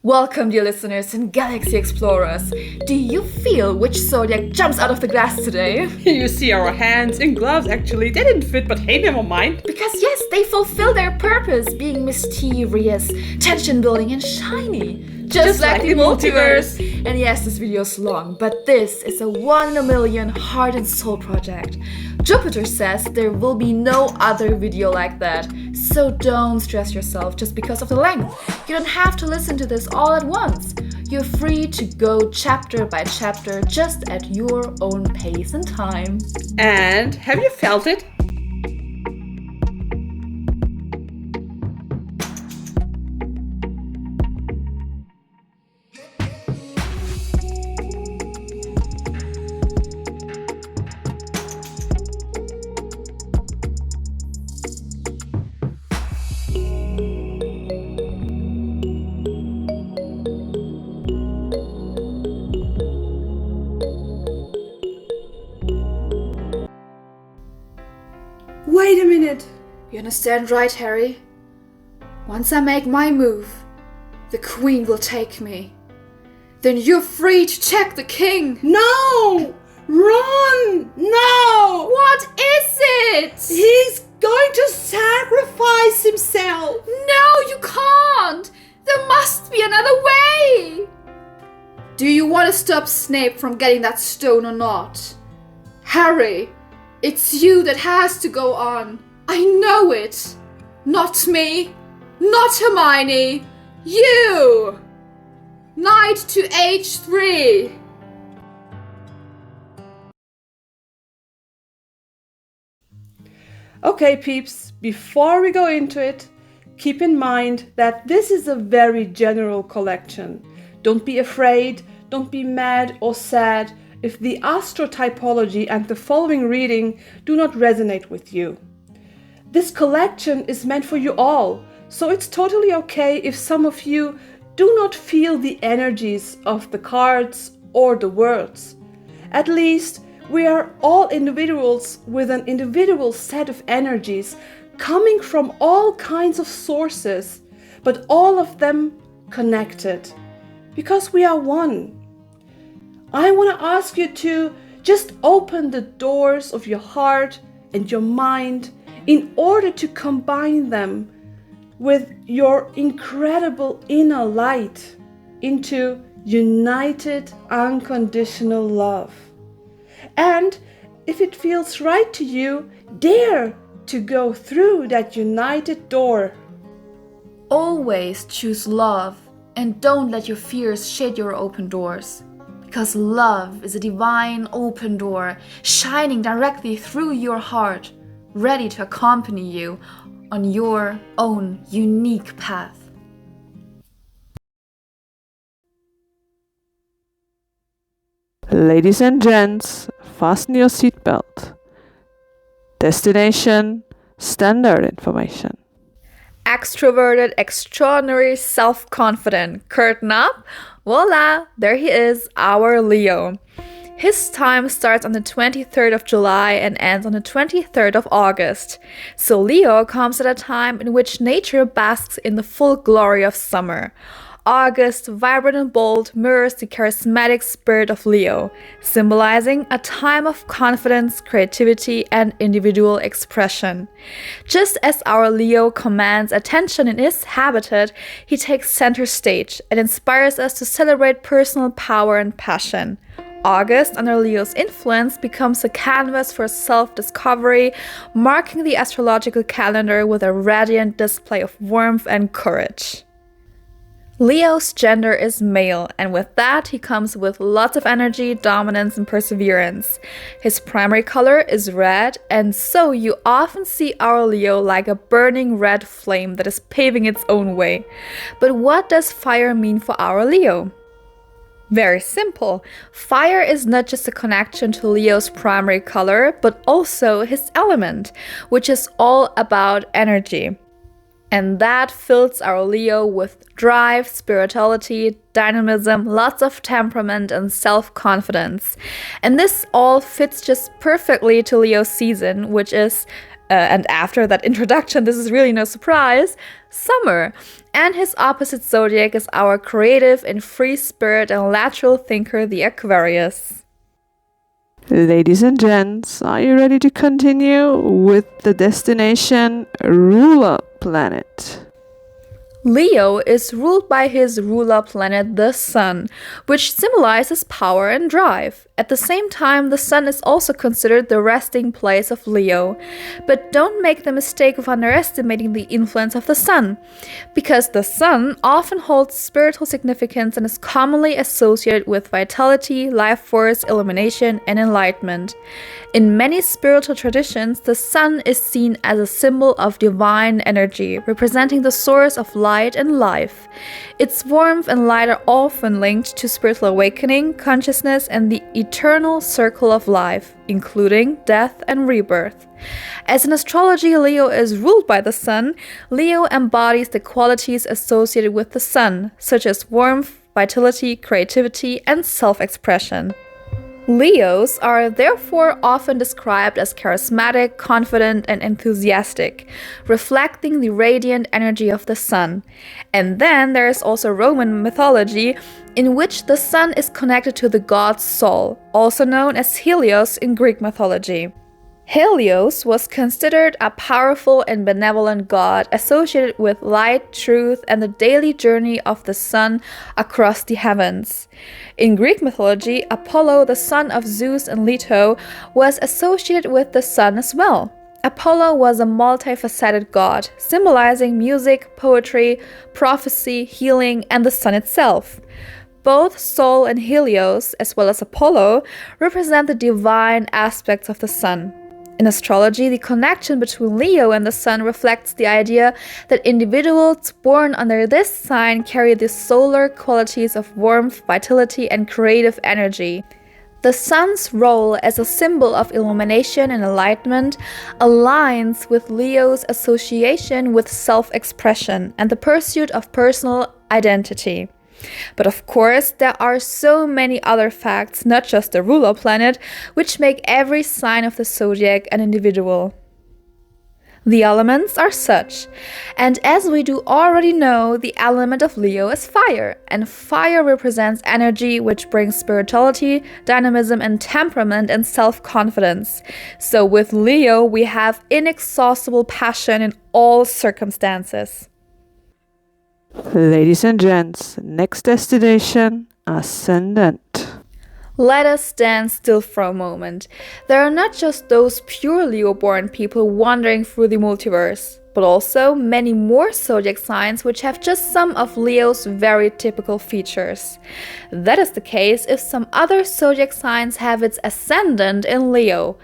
Welcome, dear listeners and galaxy explorers. Do you feel which zodiac jumps out of the glass today? You see our hands in gloves actually. They didn't fit, but hey, never mind. Because yes, they fulfill their purpose, being mysterious, tension-building and shiny. Just like the multiverse. And yes, this video is long, but this is a 1 in a million heart and soul project. Jupiter says there will be no other video like that, so don't stress yourself just because of the length. You don't have to listen to this all at once. You're free to go chapter by chapter just at your own pace and time. And have you felt it? Wait a minute. You understand, right, Harry? Once I make my move, the Queen will take me. Then you're free to check the King. No! Run! No! What is it? He's going to sacrifice himself. No, you can't. There must be another way. Do you want to stop Snape from getting that stone or not? Harry, it's you that has to go on. I know it. Not me. Not Hermione. You. Knight to H3. Okay, peeps, before we go into it, keep in mind that this is a very general collection. Don't be afraid, don't be mad or sad if the astro typology and the following reading do not resonate with you. This collection is meant for you all, so it's totally okay if some of you do not feel the energies of the cards or the words. At least we are all individuals with an individual set of energies coming from all kinds of sources, but all of them connected, because we are one. I want to ask you to just open the doors of your heart and your mind in order to combine them with your incredible inner light into united, unconditional love. And if it feels right to you, dare to go through that united door. Always choose love and don't let your fears shade your open doors. Because love is a divine open door shining directly through your heart, ready to accompany you on your own unique path. Ladies and gents, fasten your seatbelt. Destination, standard information. Extroverted, extraordinary, self-confident. Curtain up. Voila, there he is, our Leo. His time starts on the 23rd of July and ends on the 23rd of August. So Leo comes at a time in which nature basks in the full glory of summer. August, vibrant and bold, mirrors the charismatic spirit of Leo, symbolizing a time of confidence, creativity, and individual expression. Just as our Leo commands attention in his habitat, he takes center stage and inspires us to celebrate personal power and passion. August, under Leo's influence, becomes a canvas for self-discovery, marking the astrological calendar with a radiant display of warmth and courage. Leo's gender is male, and with that he comes with lots of energy, dominance, and perseverance. His primary color is red, and so you often see our Leo like a burning red flame that is paving its own way. But what does fire mean for our Leo? Very simple. Fire is not just a connection to Leo's primary color, but also his element, which is all about energy. And that fills our Leo with drive, spirituality, dynamism, lots of temperament, and self-confidence. And this all fits just perfectly to Leo's season, which is and after that introduction, this is really no surprise, summer. And his opposite zodiac is our creative and free spirit and lateral thinker, the Aquarius. Ladies and gents, are you ready to continue with the destination ruler planet? Leo is ruled by his ruler planet, the Sun, which symbolizes power and drive. At the same time, the Sun is also considered the resting place of Leo. But don't make the mistake of underestimating the influence of the Sun, because the Sun often holds spiritual significance and is commonly associated with vitality, life force, illumination, and enlightenment. In many spiritual traditions, the Sun is seen as a symbol of divine energy, representing the source of light and life. Its warmth and light are often linked to spiritual awakening, consciousness, and the eternal circle of life, including death and rebirth. As in astrology, Leo is ruled by the Sun. Leo embodies the qualities associated with the Sun, such as warmth, vitality, creativity, and self-expression. Leos are therefore often described as charismatic, confident, and enthusiastic, reflecting the radiant energy of the Sun. And then there is also Roman mythology, in which the Sun is connected to the god Sol, also known as Helios in Greek mythology. Helios was considered a powerful and benevolent god associated with light, truth, and the daily journey of the Sun across the heavens. In Greek mythology, Apollo, the son of Zeus and Leto, was associated with the Sun as well. Apollo was a multifaceted god, symbolizing music, poetry, prophecy, healing, and the Sun itself. Both Sol and Helios, as well as Apollo, represent the divine aspects of the Sun. In astrology, the connection between Leo and the Sun reflects the idea that individuals born under this sign carry the solar qualities of warmth, vitality, and creative energy. The Sun's role as a symbol of illumination and enlightenment aligns with Leo's association with self-expression and the pursuit of personal identity. But of course, there are so many other facts, not just the ruler planet, which make every sign of the zodiac an individual. The elements are such, and as we do already know, the element of Leo is fire, and fire represents energy which brings spirituality, dynamism, and temperament and self-confidence. So with Leo, we have inexhaustible passion in all circumstances. Ladies and gents, next destination, ascendant. Let us stand still for a moment. There are not just those pure Leo-born people wandering through the multiverse, but also many more zodiac signs which have just some of Leo's very typical features. That is the case if some other zodiac signs have its ascendant in Leo.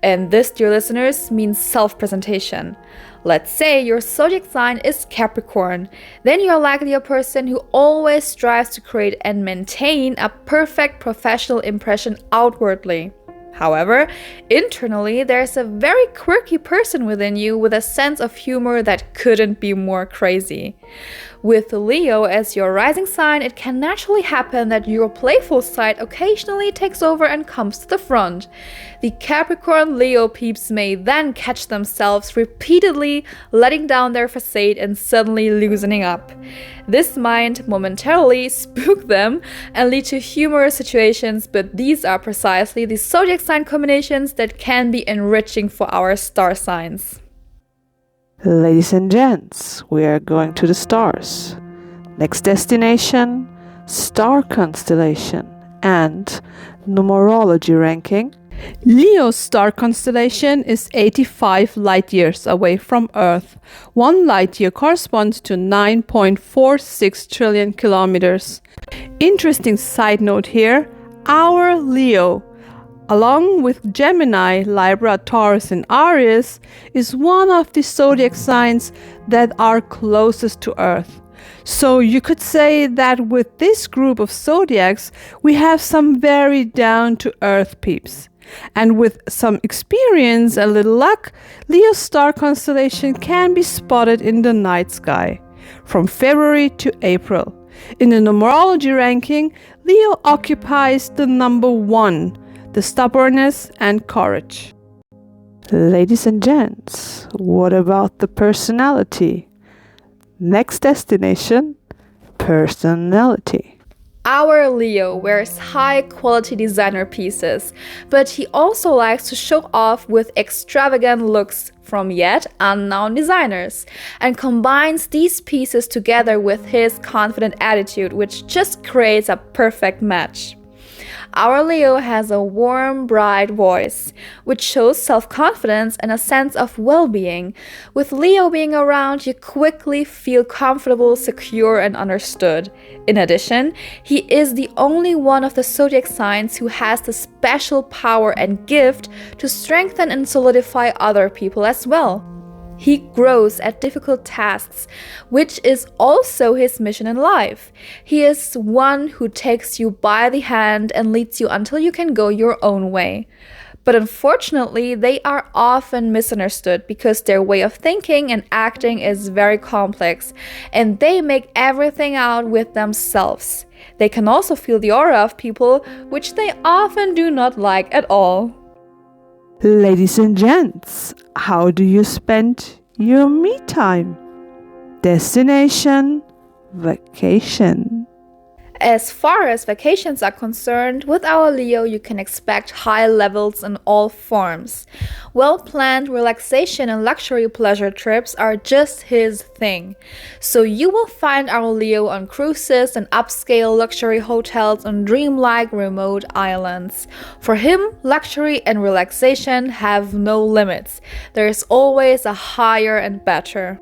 And this, dear listeners, means self-presentation. Let's say your zodiac sign is Capricorn. Then you're likely a person who always strives to create and maintain a perfect professional impression outwardly. However, internally, there's a very quirky person within you with a sense of humor that couldn't be more crazy. With Leo as your rising sign, it can naturally happen that your playful side occasionally takes over and comes to the front. The Capricorn Leo peeps may then catch themselves repeatedly letting down their facade and suddenly loosening up. This might momentarily spook them and lead to humorous situations, but these are precisely the zodiac sign combinations that can be enriching for our star signs. Ladies and gents, we are going to the stars. Next destination, star constellation and numerology ranking. Leo's star constellation is 85 light years away from Earth. 1 light year corresponds to 9.46 trillion kilometers. Interesting side note here, our Leo, along with Gemini, Libra, Taurus, and Aries, is one of the zodiac signs that are closest to Earth. So you could say that with this group of zodiacs, we have some very down-to-earth peeps. And with some experience and little luck, Leo's star constellation can be spotted in the night sky from February to April. In the numerology ranking, Leo occupies the number 1, the stubbornness and courage. Ladies and gents, what about the personality? Next destination, personality. Our Leo wears high-quality designer pieces, but he also likes to show off with extravagant looks from yet unknown designers, and combines these pieces together with his confident attitude, which just creates a perfect match. Our Leo has a warm, bright voice, which shows self-confidence and a sense of well-being. With Leo being around, you quickly feel comfortable, secure, and understood. In addition, he is the only one of the zodiac signs who has the special power and gift to strengthen and solidify other people as well. He grows at difficult tasks, which is also his mission in life. He is one who takes you by the hand and leads you until you can go your own way. But unfortunately, they are often misunderstood because their way of thinking and acting is very complex, and they make everything out with themselves. They can also feel the aura of people, which they often do not like at all. Ladies and gents, how do you spend your me time? Destination, vacation. As far as vacations are concerned, with our Leo you can expect high levels in all forms. Well-planned relaxation and luxury pleasure trips are just his thing. So you will find our Leo on cruises and upscale luxury hotels on dreamlike remote islands. For him, luxury and relaxation have no limits. There is always a higher and better.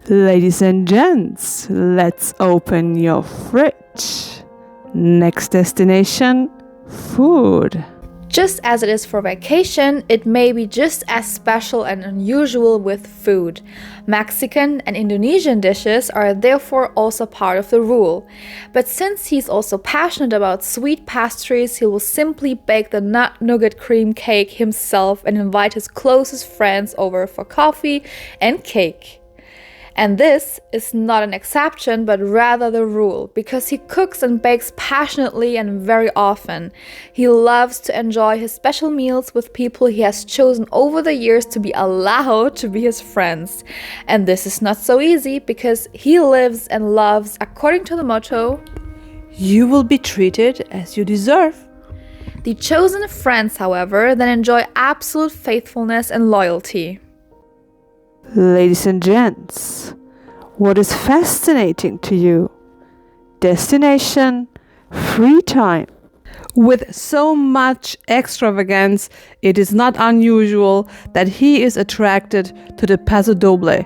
Ladies and gents, let's open your fridge. Next destination, food. Just as it is for vacation, it may be just as special and unusual with food. Mexican and Indonesian dishes are therefore also part of the rule. But since he's also passionate about sweet pastries, he will simply bake the nut nougat cream cake himself and invite his closest friends over for coffee and cake. And this is not an exception, but rather the rule, because he cooks and bakes passionately and very often. He loves to enjoy his special meals with people he has chosen over the years to be allowed to be his friends. And this is not so easy, because he lives and loves according to the motto, You will be treated as you deserve. the chosen friends, however, then enjoy absolute faithfulness and loyalty. Ladies and gents, what is fascinating to you? Destination, free time. With so much extravagance, it is not unusual that he is attracted to the paso doble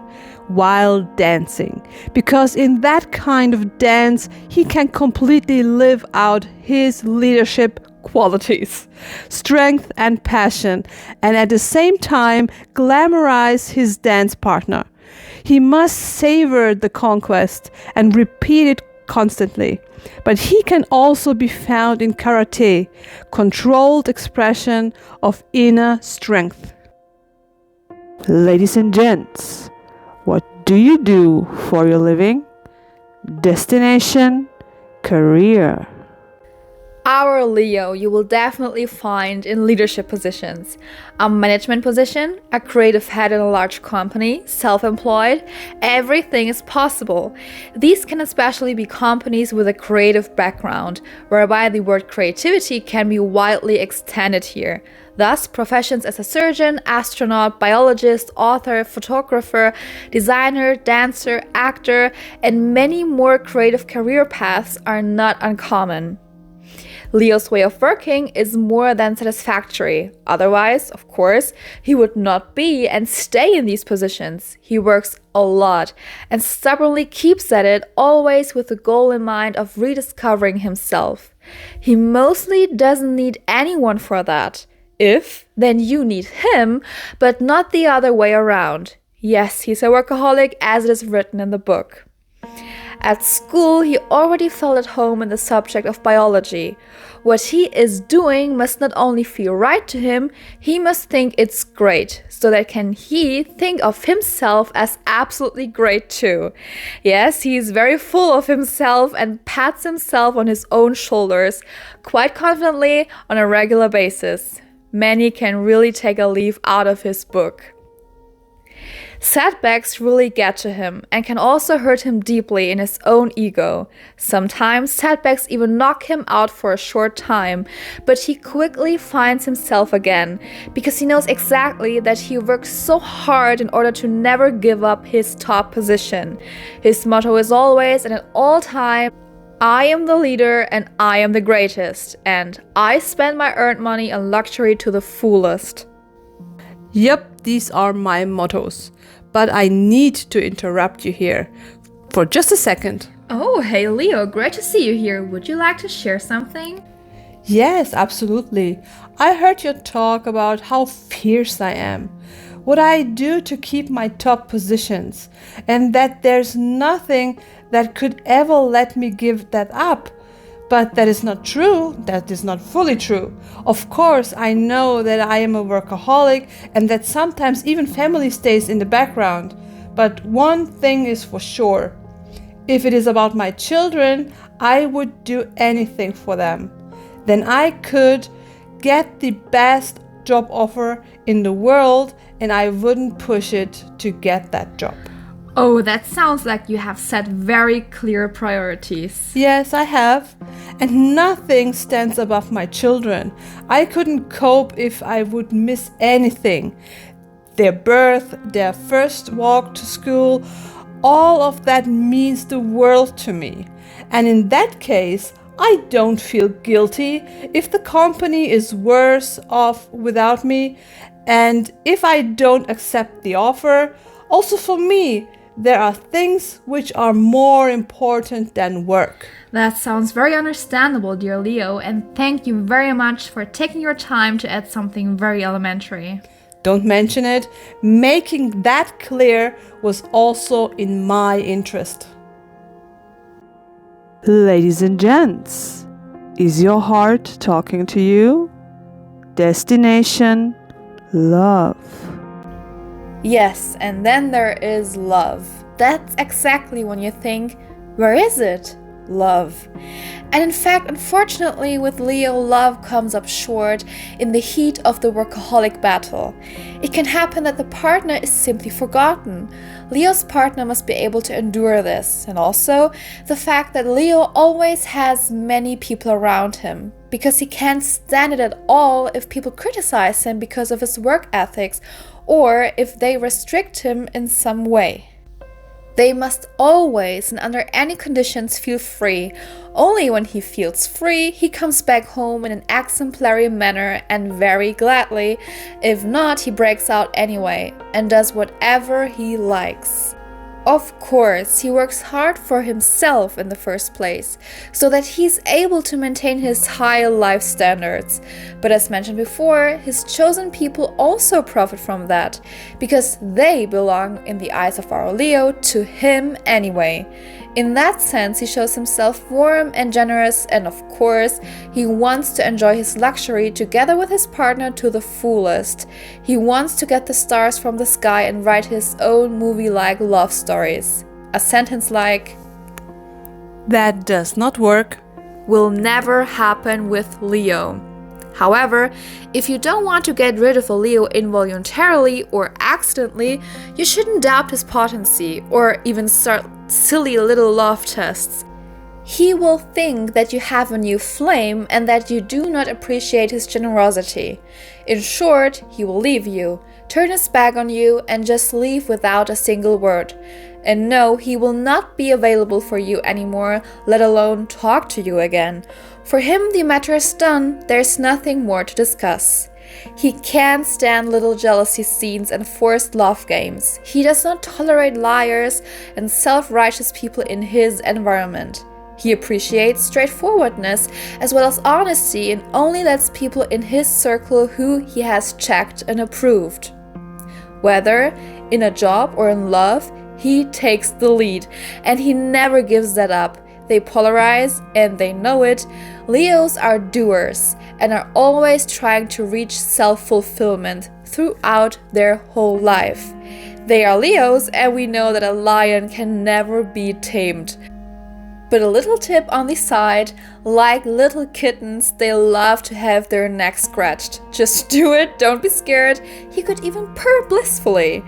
while dancing, because in that kind of dance, he can completely live out his leadership qualities, strength and passion, and at the same time glamorize his dance partner. He must savor the conquest and repeat it constantly. But he can also be found in karate, controlled expression of inner strength. Ladies and gents, what do you do for your living? Destination, career. Our Leo you will definitely find in leadership positions, a management position, a creative head in a large company, self-employed. Everything is possible. These can especially be companies with a creative background, whereby the word creativity can be widely extended here. Thus, professions as a surgeon, astronaut, biologist, author, photographer, designer, dancer, actor, and many more creative career paths are not uncommon. Leo's way of working is more than satisfactory. Otherwise, of course, he would not be and stay in these positions. He works a lot and stubbornly keeps at it, always with the goal in mind of rediscovering himself. He mostly doesn't need anyone for that. If, then you need him, but not the other way around. Yes, he's a workaholic, as it is written in the book. At school, he already felt at home in the subject of biology. What he is doing must not only feel right to him, he must think it's great, so that can he think of himself as absolutely great too. Yes, he is very full of himself and pats himself on his own shoulders, quite confidently on a regular basis. many can really take a leaf out of his book. Setbacks really get to him and can also hurt him deeply in his own ego. Sometimes setbacks even knock him out for a short time, but he quickly finds himself again because he knows exactly that he worked so hard in order to never give up his top position. His motto is always and at all times, I am the leader and I am the greatest, and I spend my earned money on luxury to the fullest. Yep, these are my mottos. But I need to interrupt you here for just a second. Oh, hey Leo, great to see you here. Would you like to share something? Yes, absolutely. I heard your talk about how fierce I am, what I do to keep my top positions, and that there's nothing that could ever let me give that up. But that is not true. That is not fully true. Of course, I know that I am a workaholic and that sometimes even family stays in the background. But one thing is for sure. If it is about my children, I would do anything for them. Then I could get the best job offer in the world and I wouldn't push it to get that job. Oh, that sounds like you have set very clear priorities. Yes, I have. And nothing stands above my children. I couldn't cope if I would miss anything. Their birth, their first walk to school, all of that means the world to me. And in that case, I don't feel guilty if the company is worse off without me. And if I don't accept the offer, also for me, there are things which are more important than work. That sounds very understandable, dear Leo, and thank you very much for taking your time to add something very elementary. Don't mention it. Making that clear was also in my interest. Ladies and gents, is your heart talking to you? Destination love. Yes, and then there is love. That's exactly when you think, where is it? Love. And in fact, unfortunately, with Leo, love comes up short in the heat of the workaholic battle. It can happen that the partner is simply forgotten. Leo's partner must be able to endure this, and also the fact that Leo always has many people around him, because he can't stand it at all if people criticize him because of his work ethics or if they restrict him in some way. They must always and under any conditions feel free. Only when he feels free, he comes back home in an exemplary manner and very gladly. If not, he breaks out anyway and does whatever he likes. Of course, he works hard for himself in the first place, so that he's able to maintain his high life standards. But as mentioned before, his chosen people also profit from that, because they belong, in the eyes of our Leo, to him anyway. In that sense, he shows himself warm and generous, and of course, he wants to enjoy his luxury together with his partner to the fullest. He wants to get the stars from the sky and write his own movie-like love stories. A sentence like, That does not work. will never happen with Leo. However, if you don't want to get rid of a Leo involuntarily or accidentally, you shouldn't doubt his potency or even start silly little love tests. He will think that you have a new flame and that you do not appreciate his generosity. In short, he will leave you, turn his back on you, and just leave without a single word. And no, he will not be available for you anymore, let alone talk to you again. For him, the matter is done. There's nothing more to discuss. He can't stand little jealousy scenes and forced love games. He does not tolerate liars and self-righteous people in his environment. He appreciates straightforwardness as well as honesty and only lets people in his circle who he has checked and approved. Whether in a job or in love, he takes the lead, and he never gives that up. They polarize, and they know it. Leos are doers, and are always trying to reach self-fulfillment throughout their whole life. They are Leos, and we know that a lion can never be tamed. But a little tip on the side, like little kittens, they love to have their neck scratched. Just do it, don't be scared. He could even purr blissfully.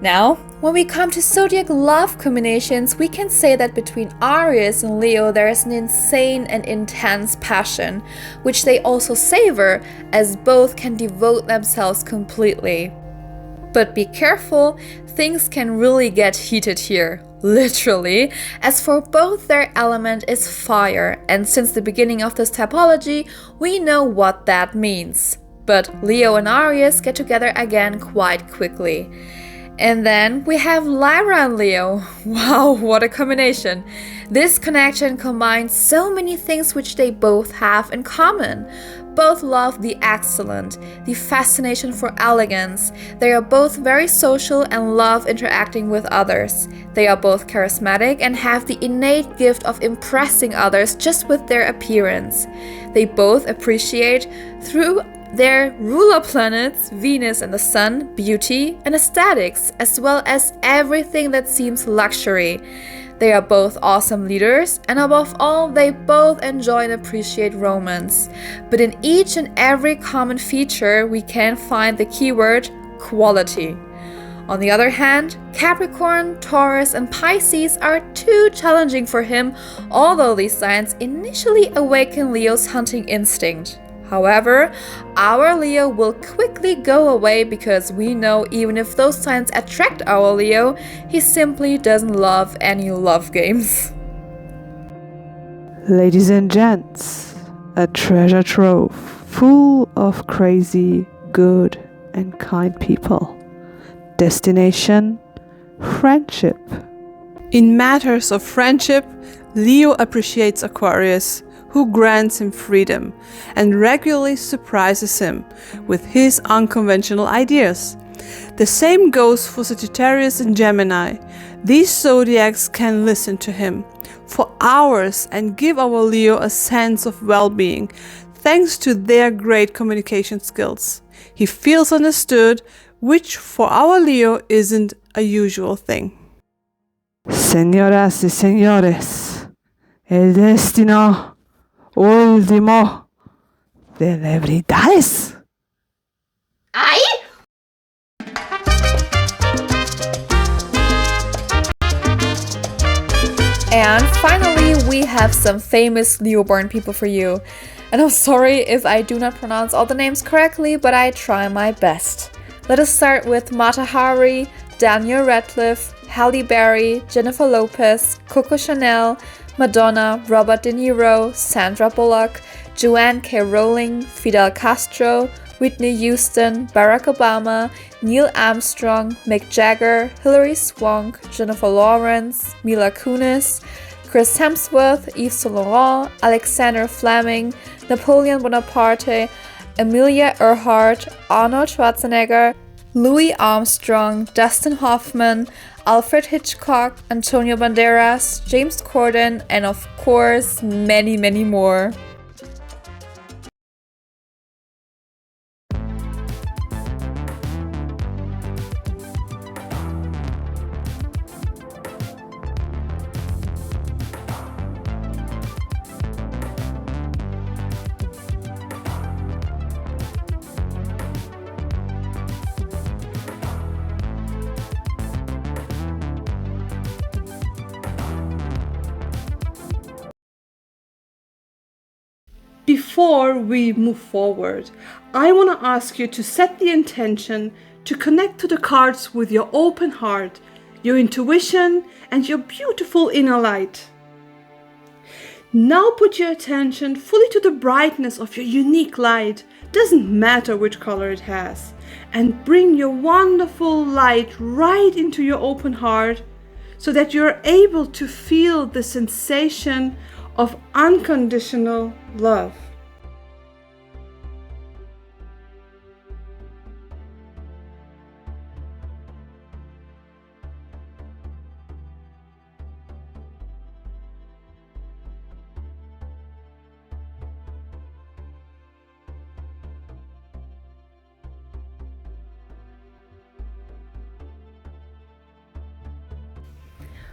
Now, when we come to zodiac love combinations, we can say that between Aries and Leo there is an insane and intense passion, which they also savor as both can devote themselves completely. But be careful, things can really get heated here, literally, as for both their element is fire, and since the beginning of this typology, we know what that means. But Leo and Aries get together again quite quickly. And then we have Lyra and Leo. Wow, what a combination. This connection combines so many things which they both have in common. Both love the excellent, the fascination for elegance. They are both very social and love interacting with others. They are both charismatic and have the innate gift of impressing others just with their appearance. They both appreciate, through their ruler planets, Venus and the Sun, beauty and aesthetics, as well as everything that seems luxury. They are both awesome leaders, and above all, they both enjoy and appreciate romance. But in each and every common feature, we can find the keyword quality. On the other hand, Capricorn, Taurus, and Pisces are too challenging for him, although these signs initially awaken Leo's hunting instinct. However, our Leo will quickly go away because we know even if those signs attract our Leo, he simply doesn't love any love games. Ladies and gents, a treasure trove full of crazy, good, and kind people. Destination: friendship. In matters of friendship, Leo appreciates Aquarius, who grants him freedom and regularly surprises him with his unconventional ideas. The same goes for Sagittarius and Gemini. These zodiacs can listen to him for hours and give our Leo a sense of well-being thanks to their great communication skills. He feels understood, which for our Leo isn't a usual thing. Señoras y señores, el destino último de celebridades. And finally, we have some famous Leo-born people for you. And I'm sorry if I do not pronounce all the names correctly, but I try my best. Let us start with Mata Hari, Daniel Radcliffe, Halle Berry, Jennifer Lopez, Coco Chanel, Madonna, Robert De Niro, Sandra Bullock, Joanne K. Rowling, Fidel Castro, Whitney Houston, Barack Obama, Neil Armstrong, Mick Jagger, Hilary Swank, Jennifer Lawrence, Mila Kunis, Chris Hemsworth, Yves Saint Laurent, Alexander Fleming, Napoleon Bonaparte, Amelia Earhart, Arnold Schwarzenegger, Louis Armstrong, Dustin Hoffman, Alfred Hitchcock, Antonio Banderas, James Corden, and of course, many, many more. Before we move forward, I want to ask you to set the intention to connect to the cards with your open heart, your intuition, and your beautiful inner light. Now put your attention fully to the brightness of your unique light, doesn't matter which color it has, and bring your wonderful light right into your open heart so that you're able to feel the sensation of unconditional love.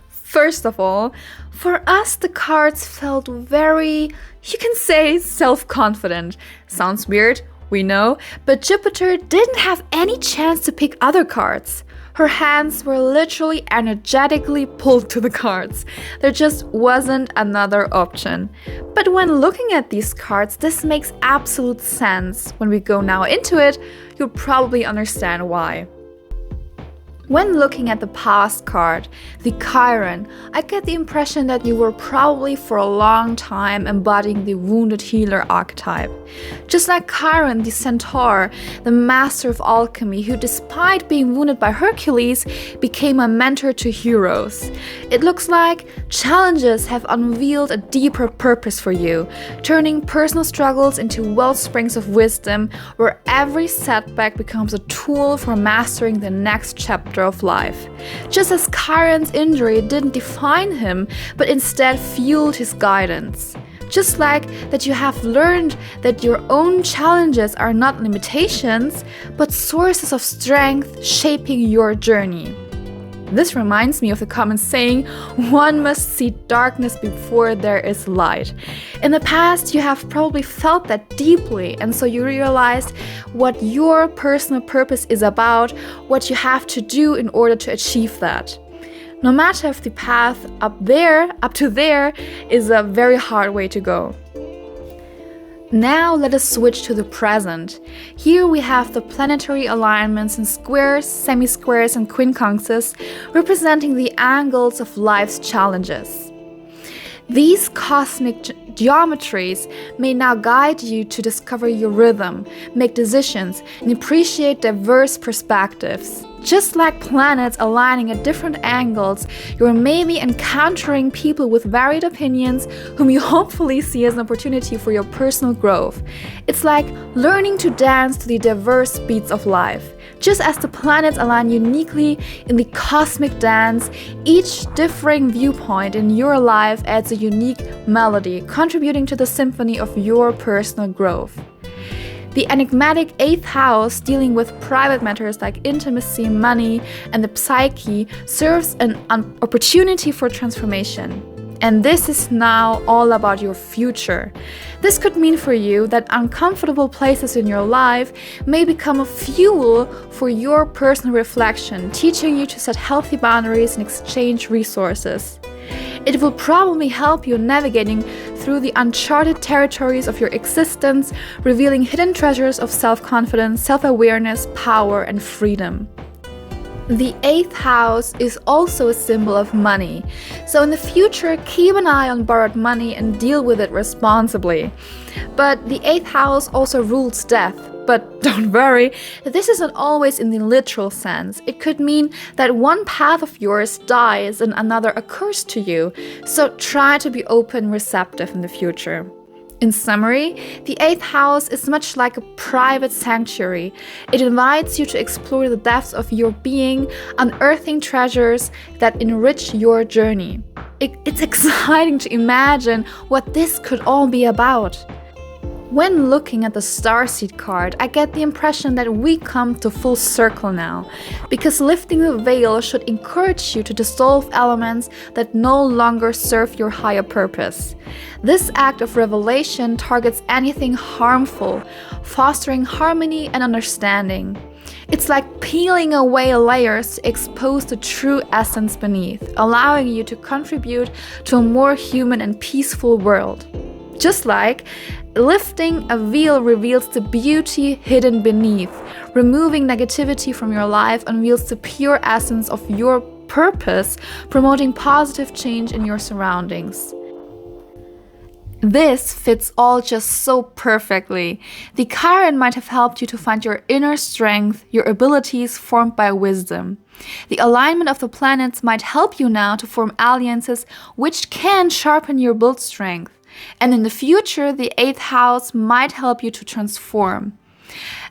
First of all, For us, the cards felt very, you can say, self-confident. Sounds weird, we know, but Jupiter didn't have any chance to pick other cards. Her hands were literally energetically pulled to the cards. There just wasn't another option. But when looking at these cards, this makes absolute sense. When we go now into it, you'll probably understand why. When looking at the past card, the Chiron, I get the impression that you were probably for a long time embodying the wounded healer archetype. Just like Chiron, the centaur, the master of alchemy, who despite being wounded by Hercules, became a mentor to heroes. It looks like challenges have unveiled a deeper purpose for you, turning personal struggles into wellsprings of wisdom, where every setback becomes a tool for mastering the next chapter of life. Just as Chiron's injury didn't define him, but instead fueled his guidance. Just like that you have learned that your own challenges are not limitations, but sources of strength shaping your journey. This reminds me of the common saying, one must see darkness before there is light. In the past, you have probably felt that deeply, and so you realized what your personal purpose is about, what you have to do in order to achieve that. No matter if the path up to there, is a very hard way to go. Now let us switch to the present. Here we have the planetary alignments in squares, semi-squares and quincunxes, representing the angles of life's challenges. These cosmic geometries may now guide you to discover your rhythm, make decisions, and appreciate diverse perspectives. Just like planets aligning at different angles, you're maybe encountering people with varied opinions whom you hopefully see as an opportunity for your personal growth. It's like learning to dance to the diverse beats of life. Just as the planets align uniquely in the cosmic dance, each differing viewpoint in your life adds a unique melody, contributing to the symphony of your personal growth. The enigmatic 8th house, dealing with private matters like intimacy, money, and the psyche, serves an opportunity for transformation. And this is now all about your future. This could mean for you that uncomfortable places in your life may become a fuel for your personal reflection, teaching you to set healthy boundaries and exchange resources. It will probably help you navigating through the uncharted territories of your existence, revealing hidden treasures of self-confidence, self-awareness, power, and freedom. The 8th house is also a symbol of money, so in the future, keep an eye on borrowed money and deal with it responsibly. But the 8th house also rules death. But don't worry, this isn't always in the literal sense. It could mean that one path of yours dies and another occurs to you, so try to be open and receptive in the future. In summary, the 8th house is much like a private sanctuary. It invites you to explore the depths of your being, unearthing treasures that enrich your journey. It's exciting to imagine what this could all be about. When looking at the starseed card, I get the impression that we come to full circle now, because lifting the veil should encourage you to dissolve elements that no longer serve your higher purpose. This act of revelation targets anything harmful, fostering harmony and understanding. It's like peeling away layers to expose the true essence beneath, allowing you to contribute to a more human and peaceful world. Just like lifting a veil reveals the beauty hidden beneath, removing negativity from your life unveils the pure essence of your purpose, promoting positive change in your surroundings. This fits all just so perfectly. The Chiron might have helped you to find your inner strength, your abilities formed by wisdom. The alignment of the planets might help you now to form alliances which can sharpen your build strength. And in the future, the 8th house might help you to transform.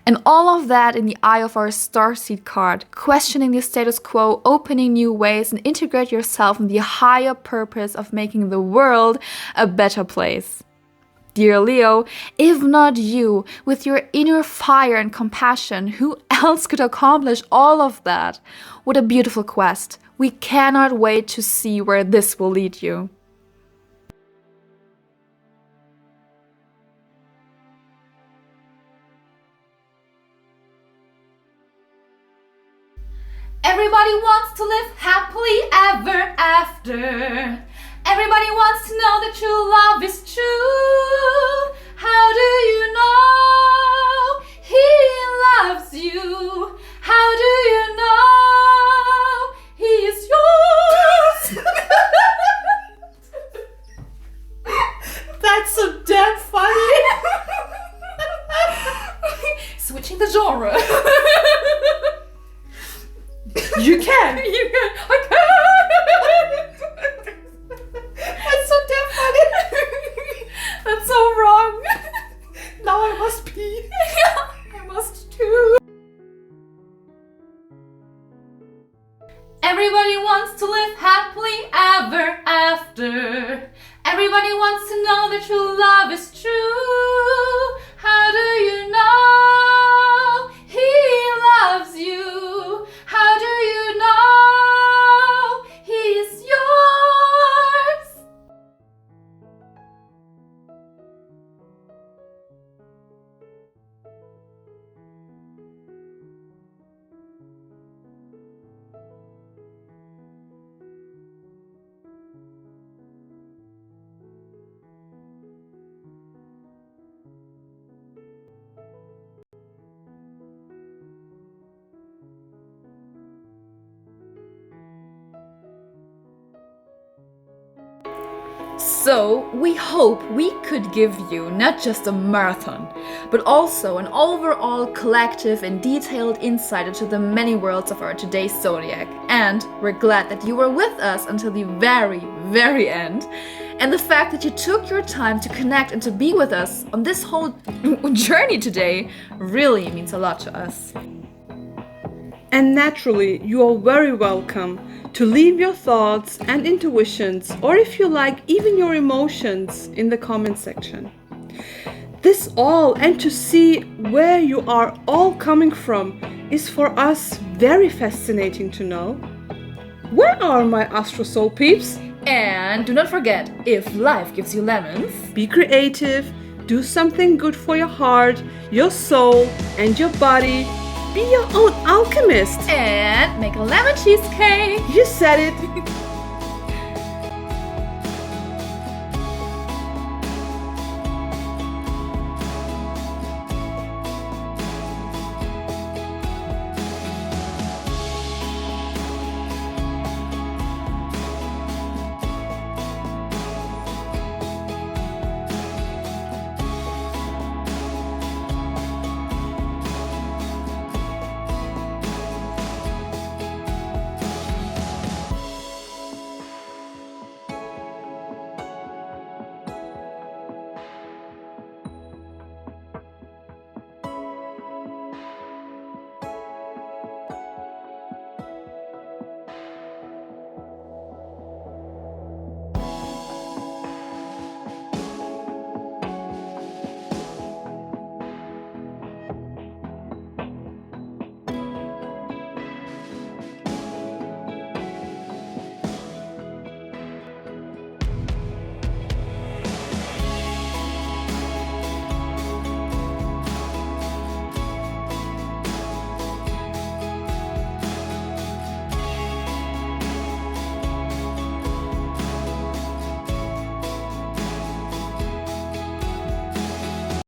And all of that in the eye of our starseed card, questioning the status quo, opening new ways, and integrate yourself in the higher purpose of making the world a better place. Dear Leo, if not you, with your inner fire and compassion, who else could accomplish all of that? What a beautiful quest. We cannot wait to see where this will lead you. Everybody wants to live happily ever after. Everybody wants to know that true love is true. How do you know he loves you? How do you know he is yours? That's so damn funny. Switching the genre. You can. You can. I can. That's so damn funny. That's so wrong. Now I must pee. I must too. Everybody wants to live happily ever after. Everybody wants to know that true love is true. How do you know he loves you? How do you know he is yours? So, we hope we could give you not just a marathon, but also an overall collective and detailed insight into the many worlds of our today's zodiac. And we're glad that you were with us until the very, very end. And the fact that you took your time to connect and to be with us on this whole journey today really means a lot to us. And naturally, you are very welcome to leave your thoughts and intuitions, or if you like, even your emotions in the comment section. This all, and to see where you are all coming from, is for us very fascinating to know. Where are my Astro Soul peeps? And do not forget, if life gives you lemons, Be creative, do something good for your heart, your soul, and your body. Be your own alchemist. and make a lemon cheesecake. You said it.